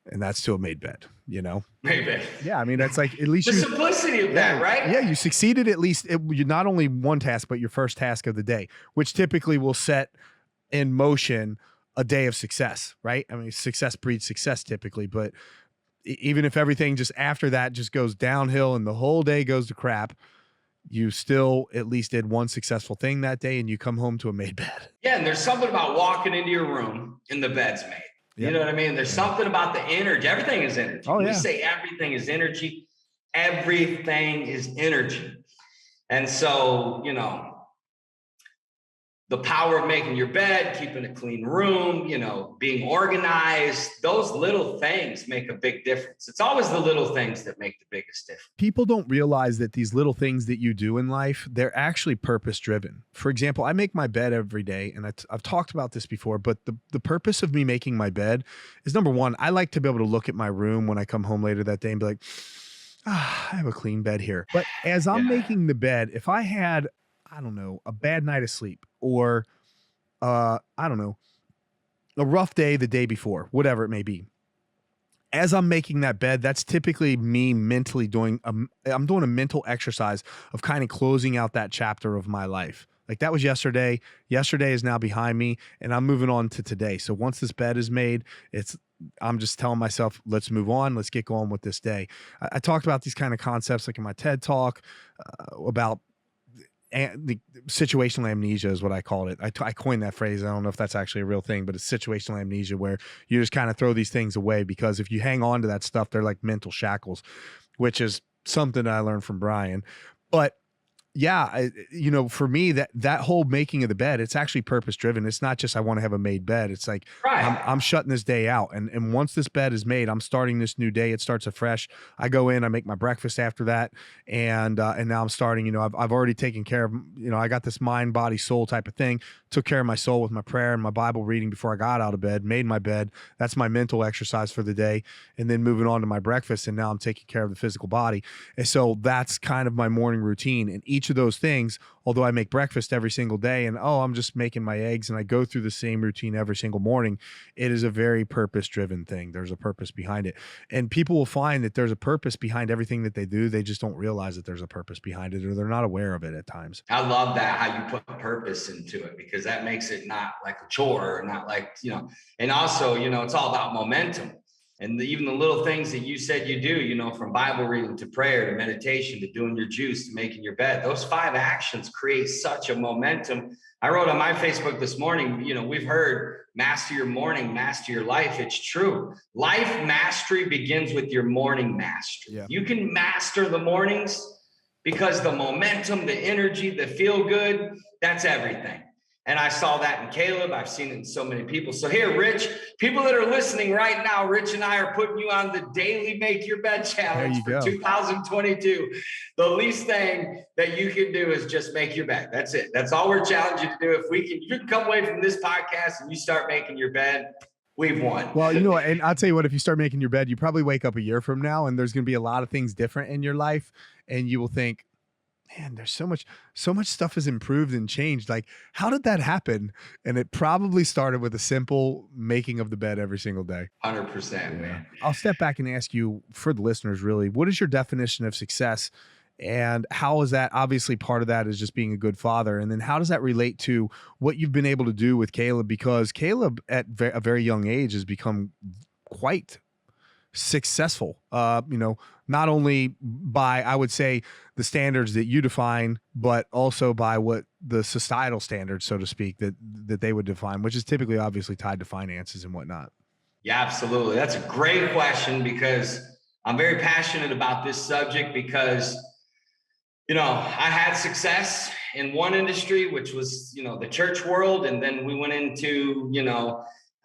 and that's to a made bed. Maybe. Yeah, I mean, that's like at least the simplicity of that, right? Yeah, you succeeded at least. You not only one task, but your first task of the day, which typically will set in motion a day of success, right? I mean, success breeds success typically, but even if everything just after that just goes downhill and the whole day goes to crap, you still at least did one successful thing that day, and you come home to a made bed. Yeah, and there's something about walking into your room and the bed's made. Yep. You know what I mean? There's something about the energy. Everything is energy. Oh, yeah. We say everything is energy. Everything is energy. And so, the power of making your bed, keeping a clean room, being organized, those little things make a big difference. It's always the little things that make the biggest difference. People don't realize that these little things that you do in life, they're actually purpose driven. For example, I make my bed every day, and I've talked about this before, but the purpose of me making my bed is, number one, I like to be able to look at my room when I come home later that day and be like, I have a clean bed here. But as I'm making the bed, if I had, I don't know, a bad night of sleep, or I don't know, a rough day the day before, whatever it may be, as I'm making that bed, that's typically me mentally doing I'm doing a mental exercise of kind of closing out that chapter of my life. Like, that was yesterday. Yesterday is now behind me, and I'm moving on to today. So once this bed is made, I'm just telling myself, let's move on. Let's get going with this day. I talked about these kind of concepts like in my TED talk about the situational amnesia is what I called it. I coined that phrase. I don't know if that's actually a real thing, but it's situational amnesia, where you just kind of throw these things away, because if you hang on to that stuff, they're like mental shackles, which is something I learned from Brian. But Yeah, for me, that whole making of the bed, it's actually purpose driven. It's not just I want to have a made bed. It's like I'm Right. shutting this day out, and once this bed is made, I'm starting this new day. It starts afresh. I go in, I make my breakfast after that, and now I'm starting. I've already taken care of. I got this mind, body, soul type of thing. Took care of my soul with my prayer and my Bible reading before I got out of bed. Made my bed. That's my mental exercise for the day, and then moving on to my breakfast. And now I'm taking care of the physical body. And so that's kind of my morning routine. And each of those things, although I make breakfast every single day and I'm just making my eggs and I go through the same routine every single morning, it is a very purpose driven thing. There's a purpose behind it. And people will find that there's a purpose behind everything that they do. They just don't realize that there's a purpose behind it, or they're not aware of it at times. I love that, how you put purpose into it, because that makes it not like a chore, or not like, and also, it's all about momentum. And even the little things that you said you do, from Bible reading to prayer to meditation to doing your juice to making your bed, those 5 actions create such a momentum. I wrote on my Facebook this morning, we've heard master your morning, master your life. It's true. Life mastery begins with your morning mastery. Yeah. You can master the mornings because the momentum, the energy, the feel good, that's everything. And I saw that in Caleb. I've seen it in so many people. So here, Rich, people that are listening right now, Rich and I are putting you on the daily Make Your Bed challenge for 2022. The least thing that you can do is just make your bed. That's it. That's all we're challenging you to do. If you can come away from this podcast and you start making your bed, we've won. Well, and I'll tell you what, if you start making your bed, you probably wake up a year from now and there's going to be a lot of things different in your life. And you will think, man, there's so much stuff has improved and changed. Like, how did that happen? And it probably started with a simple making of the bed every single day. 100%, man. I'll step back and ask you, for the listeners, really, what is your definition of success? And how is that, obviously part of that is just being a good father. And then how does that relate to what you've been able to do with Caleb? Because Caleb at a very young age has become quite successful, not only by, I would say, the standards that you define, but also by what the societal standards, so to speak, that they would define, which is typically obviously tied to finances and whatnot. Yeah, absolutely. That's a great question, because I'm very passionate about this subject, because, I had success in one industry, which was, the church world. And then we went into,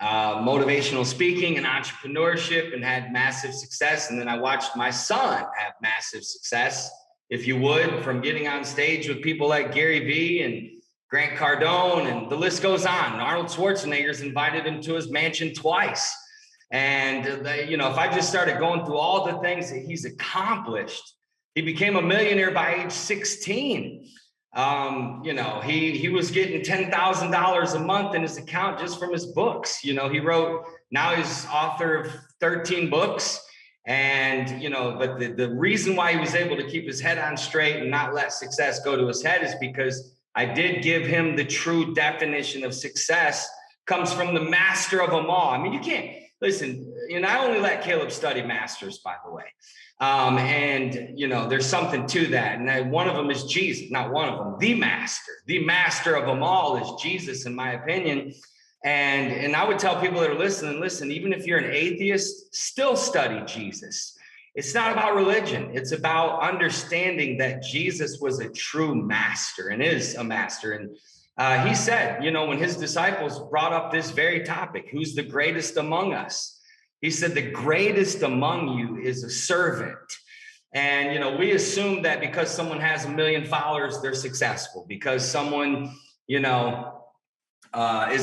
motivational speaking and entrepreneurship and had massive success. And then I watched my son have massive success, if you would, from getting on stage with people like Gary Vee and Grant Cardone, and the list goes on. Arnold Schwarzenegger's invited him to his mansion twice. And, if I just started going through all the things that he's accomplished, he became a millionaire by age 16. He was getting $10,000 a month in his account just from his books. He wrote, now he's author of 13 books. And, but the reason why he was able to keep his head on straight and not let success go to his head is because I did give him the true definition of success, comes from the master of them all. I mean, you can't listen, I only let Caleb study masters, by the way. There's something to that. And one of them is Jesus, not one of them, the master of them all is Jesus, in my opinion. And I would tell people that are listening, listen, even if you're an atheist, still study Jesus. It's not about religion. It's about understanding that Jesus was a true master and is a master. And he said, when his disciples brought up this very topic, who's the greatest among us? He said, the greatest among you is a servant. And, we assume that because someone has 1 million followers, they're successful. Because someone, is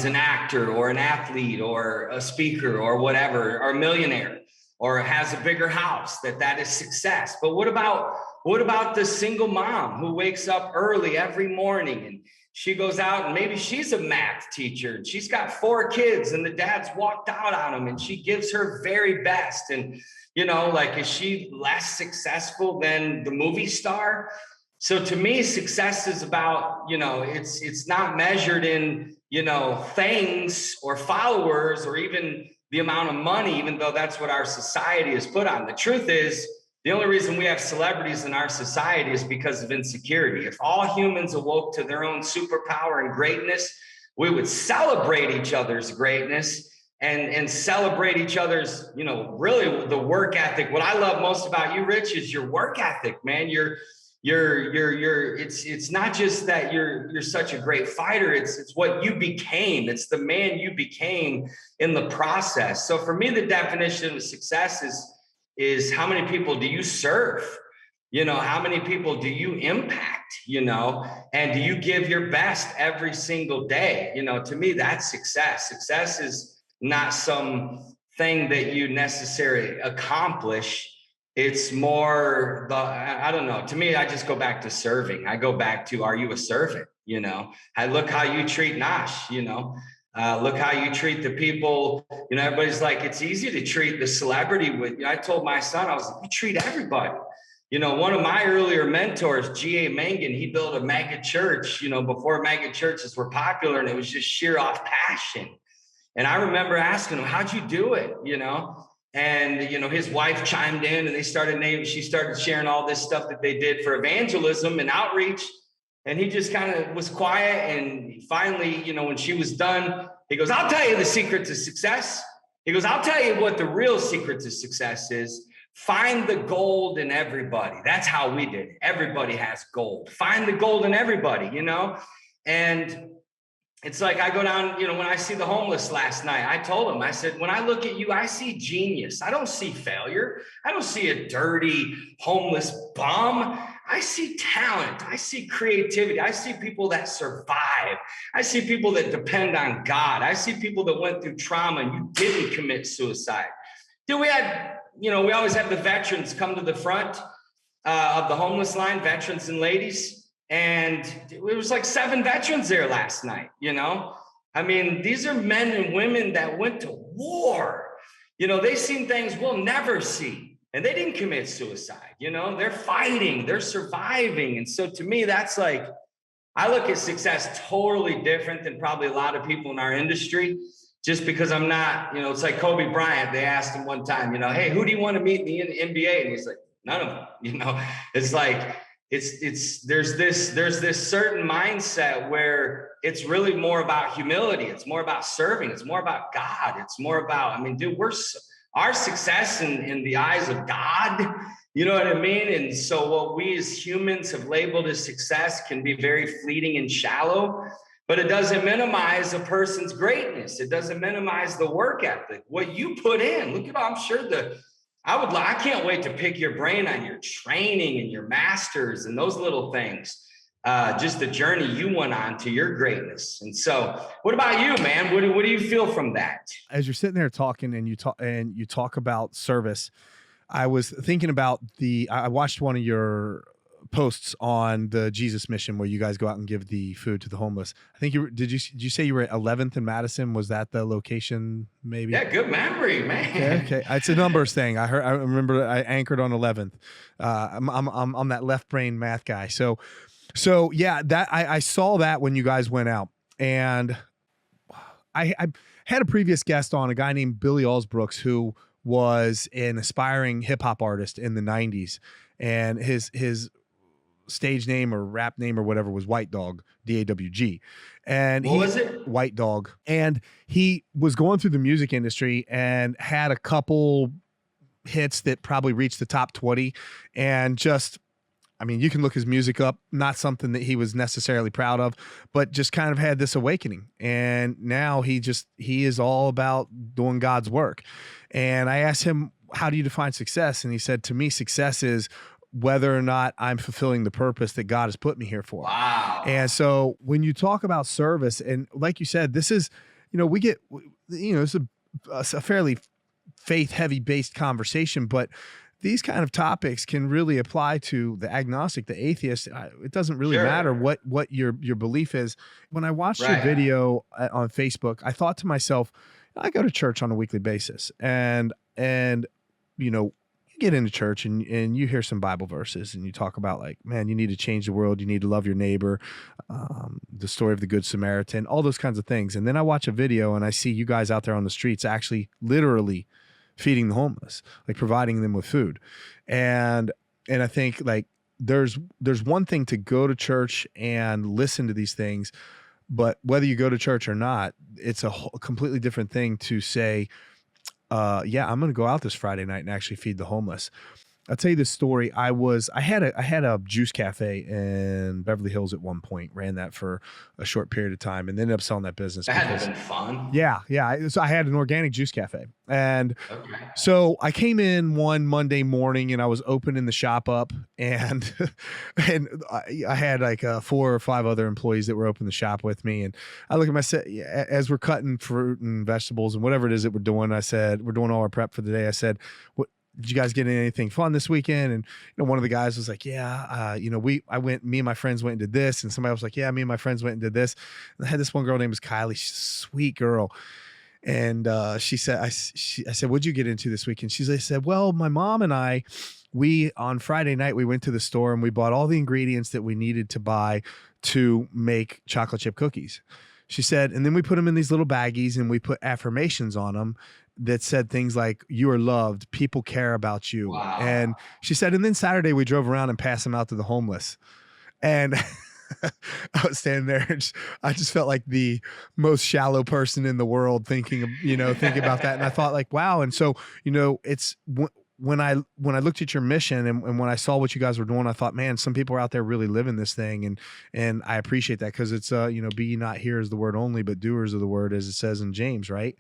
an actor or an athlete or a speaker or whatever, or a millionaire, or has a bigger house, that is success. But what about the single mom who wakes up early every morning and she goes out and maybe she's a math teacher and she's got 4 kids and the dad's walked out on them and she gives her very best. And, is she less successful than the movie star? So to me, success is about, it's not measured in, things or followers or even the amount of money, even though that's what our society is put on. The truth is, the only reason we have celebrities in our society is because of insecurity. If all humans awoke to their own superpower and greatness, we would celebrate each other's greatness and celebrate each other's, really the work ethic. What I love most about you, Rich, is your work ethic, man. It's not just that you're such a great fighter. It's what you became. It's the man you became in the process. So for me, the definition of success is how many people do you serve? How many people do you impact? And do you give your best every single day? To me, that's success. Success is not some thing that you necessarily accomplish. It's more I don't know. To me, I just go back to serving. I go back to, are you a servant? I look how you treat Nash, look how you treat the people. Everybody's like, it's easy to treat the celebrity with, I told my son, I was like, you treat everybody. One of my earlier mentors, G.A. Mangan, he built a mega church, before mega churches were popular, and it was just sheer off passion. And I remember asking him, how'd you do it? And, his wife chimed in, and she started sharing all this stuff that they did for evangelism and outreach. And he just kind of was quiet. And finally, when she was done, he goes, I'll tell you the secret to success. He goes, I'll tell you what the real secret to success is. Find the gold in everybody. That's how we did it. Everybody has gold. Find the gold in everybody, And it's like, I go down, when I see the homeless last night, I told him, I said, when I look at you, I see genius. I don't see failure. I don't see a dirty homeless bum. I see talent. I see creativity. I see people that survive. I see people that depend on God. I see people that went through trauma and you didn't commit suicide. Dude, we always have the veterans come to the front of the homeless line, veterans and ladies. And it was like 7 veterans there last night, I mean, these are men and women that went to war. They've seen things we'll never see. And they didn't commit suicide, they're fighting, they're surviving. And so to me, that's like, I look at success totally different than probably a lot of people in our industry, just because I'm not, it's like Kobe Bryant. They asked him one time, hey, who do you want to meet in the NBA? And he's like, none of them, it's like, there's this certain mindset where it's really more about humility. It's more about serving. It's more about God. It's more about, dude, our success in the eyes of God, you know what I mean? And so what we as humans have labeled as success can be very fleeting and shallow, but it doesn't minimize a person's greatness. It doesn't minimize the work ethic, what you put in. Look at, I'm sure I can't wait to pick your brain on your training and your masters and those little things. Just the journey you went on to your greatness. And so what about you, man? What do you feel from that? As you're sitting there talking and you talk about service, I was thinking about I watched one of your posts on the Jesus mission where you guys go out and give the food to the homeless. I think did you say you were at 11th and Madison? Was that the location maybe? Yeah, good memory, man. Okay. It's a numbers thing. I remember I anchored on 11th. I'm that left brain math guy. So yeah, that I saw that when you guys went out, and I had a previous guest on, a guy named Billy Allsbrooks, who was an aspiring hip hop artist in the 90s, and his stage name or rap name or whatever was White Dog, DAWG. And what was it? White Dog. And he was going through the music industry and had a couple hits that probably reached the top 20, and just, you can look his music up, not something that he was necessarily proud of, but just kind of had this awakening. And now he is all about doing God's work. And I asked him, how do you define success? And he said, to me, success is whether or not I'm fulfilling the purpose that God has put me here for. Wow. And so when you talk about service, and like you said, this is, it's a fairly faith heavy based conversation, but these kind of topics can really apply to the agnostic, the atheist. It doesn't really matter what your belief is. When I watched your video on Facebook, I thought to myself, I go to church on a weekly basis, and you get into church and you hear some Bible verses and you talk about, like, man, you need to change the world. You need to love your neighbor. The story of the Good Samaritan, all those kinds of things. And then I watch a video and I see you guys out there on the streets, actually literally feeding the homeless, like providing them with food. And I think, like, there's one thing to go to church and listen to these things, but whether you go to church or not, it's a completely different thing to say, yeah, I'm going to go out this Friday night and actually feed the homeless. I'll tell you this story. I had a juice cafe in Beverly Hills at one point, ran that for a short period of time, and ended up selling that business. That had to have been fun. Yeah. So I had an organic juice cafe. And Okay. so I came in one Monday morning and I was opening the shop up, and I had like 4 or 5 other employees that were opening the shop with me. And I look at as we're cutting fruit and vegetables and whatever it is that we're doing, I said, we're doing all our prep for the day. I said, what, did you guys get anything fun this weekend? And one of the guys was like, yeah, me and my friends went and did this. And somebody was like, yeah, me and my friends went and did this. And I had this one girl named was Kylie. She's a sweet girl. And she said, I said, what'd you get into this weekend? She said, well, my mom and we on Friday night, we went to the store and we bought all the ingredients that we needed to buy to make chocolate chip cookies. She said, and then we put them in these little baggies and we put affirmations on them that said things like, you are loved, people care about you. Wow. And she said, and then Saturday we drove around and passed them out to the homeless. And I was standing there and I just felt like the most shallow person in the world thinking about that. And I thought like, wow. And so, it's when I looked at your mission and when I saw what you guys were doing, I thought, man, some people are out there really living this thing. And I appreciate that, because it's, be ye not hearers of the word only, but doers of the word, as it says in James, right?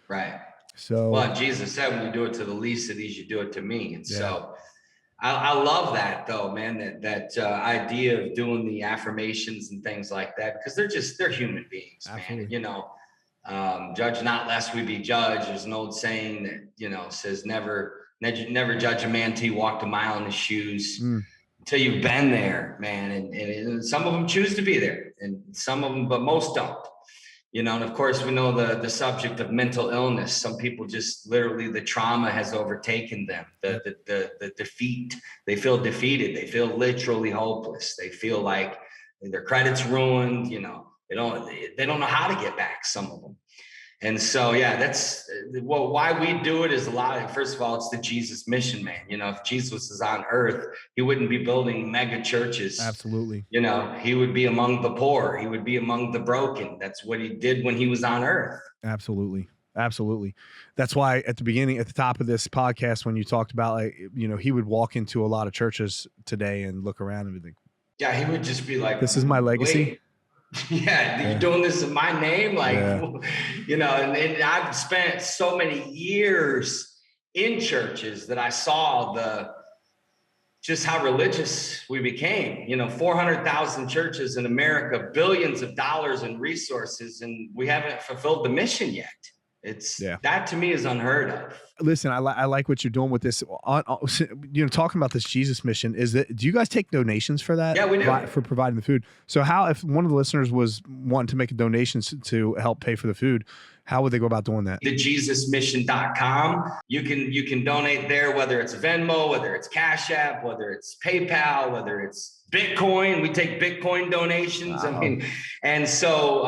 Right. So, well, Jesus said, when you do it to the least of these, you do it to me. And yeah. So I love that though, man, that idea of doing the affirmations and things like that, because they're human beings, Absolutely. man. Judge not lest we be judged. There's an old saying that, says never judge a man till you walked a mile in his shoes, until you've been there, man. And some of them choose to be there, and some of them, but most don't. And of course, we know the subject of mental illness. Some people just literally, the trauma has overtaken them, the defeat. They feel defeated. They feel literally hopeless. They feel like their credit's ruined. They don't know how to get back, some of them. And so, yeah, that's why we do it is first of all, it's the Jesus mission, man. If Jesus is on earth, he wouldn't be building mega churches. Absolutely. He would be among the poor. He would be among the broken. That's what he did when he was on earth. Absolutely. Absolutely. That's why at the top of this podcast, when you talked about, he would walk into a lot of churches today and look around and be like, yeah, he would just be like, this is my legacy. Wait. Yeah, you're doing this in my name, and I've spent so many years in churches that I saw just how religious we became. 400,000 churches in America, billions of dollars in resources, and we haven't fulfilled the mission yet. That to me is unheard of. Listen, I like what you're doing with this. Talking about this Jesus mission, do you guys take donations for that? Yeah, we do. For providing the food. So if one of the listeners was wanting to make a donation to help pay for the food, how would they go about doing that? TheJesusMission.com. You can donate there, whether it's Venmo, whether it's Cash App, whether it's PayPal, whether it's Bitcoin. We take Bitcoin donations. Wow. And so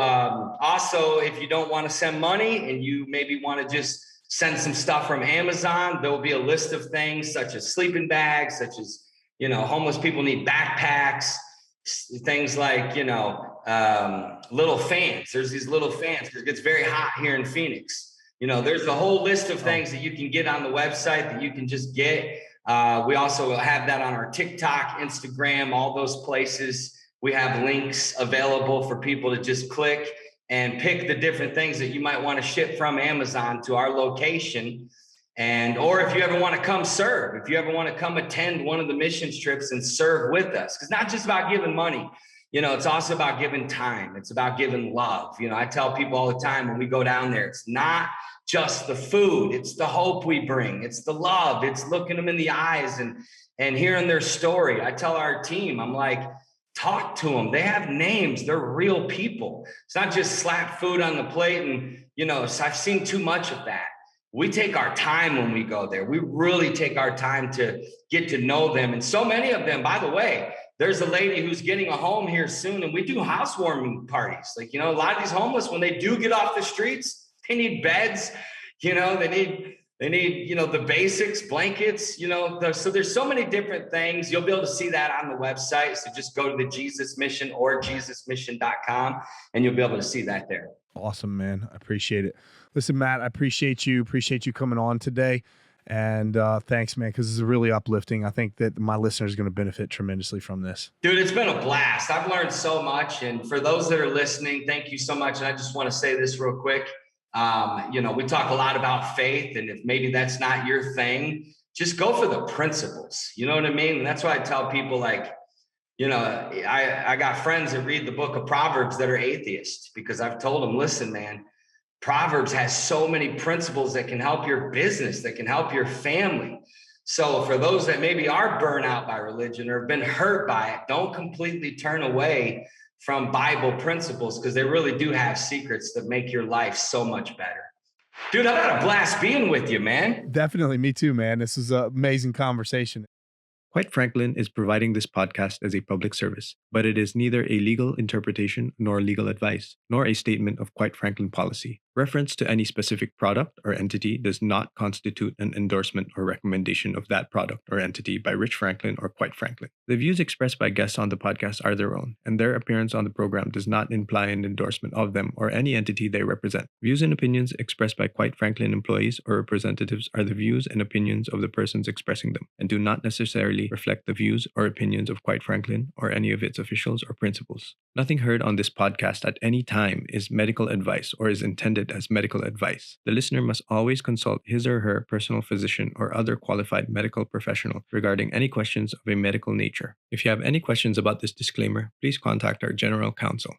also, if you don't want to send money and you maybe want to just send some stuff from Amazon, there will be a list of things such as sleeping bags, such as, homeless people need backpacks, things like, little fans. There's these little fans because it gets very hot here in Phoenix. There's a whole list of things that you can get on the website that you can just get. We also have that on our TikTok, Instagram, all those places. We have links available for people to just click and pick the different things that you might want to ship from Amazon to our location. Or if you ever want to come serve, if you ever want to come attend one of the mission trips and serve with us, because not just about giving money, it's also about giving time. It's about giving love. I tell people all the time when we go down there, it's not just the food, it's the hope we bring. It's the love. It's looking them in the eyes and hearing their story. I tell our team, I'm like, talk to them. They have names. They're real people. It's not just slap food on the plate. And, I've seen too much of that. We take our time when we go there. We really take our time to get to know them. And so many of them, by the way, there's a lady who's getting a home here soon, and we do housewarming parties. A lot of these homeless, when they do get off the streets, they need beds, they need, the basics, blankets, so there's so many different things. You'll be able to see that on the website. So just go to the Jesus Mission or JesusMission.com, and you'll be able to see that there. Awesome, man. I appreciate it. Listen, Matt, I appreciate you coming on today. And thanks, man, because this is really uplifting. I think that my listeners are going to benefit tremendously from this. Dude, it's been a blast. I've learned so much. And for those that are listening, thank you so much. And I just want to say this real quick. We talk a lot about faith, and if maybe that's not your thing, just go for the principles. You know what I mean? And that's why I tell people, like, I got friends that read the book of Proverbs that are atheists, because I've told them, listen, man, Proverbs has so many principles that can help your business, that can help your family. So for those that maybe are burnt out by religion or have been hurt by it, don't completely turn away from Bible principles, because they really do have secrets that make your life so much better. Dude, I've had a blast being with you, man. Definitely. Me too, man. This is an amazing conversation. Quite Franklin is providing this podcast as a public service, but it is neither a legal interpretation nor legal advice, nor a statement of Quite Franklin policy. Reference to any specific product or entity does not constitute an endorsement or recommendation of that product or entity by Rich Franklin or Quite Franklin. The views expressed by guests on the podcast are their own, and their appearance on the program does not imply an endorsement of them or any entity they represent. Views and opinions expressed by Quite Franklin employees or representatives are the views and opinions of the persons expressing them, and do not necessarily reflect the views or opinions of Quite Franklin or any of its officials or principals. Nothing heard on this podcast at any time is medical advice or is intended as medical advice. The listener must always consult his or her personal physician or other qualified medical professional regarding any questions of a medical nature. If you have any questions about this disclaimer, please contact our general counsel.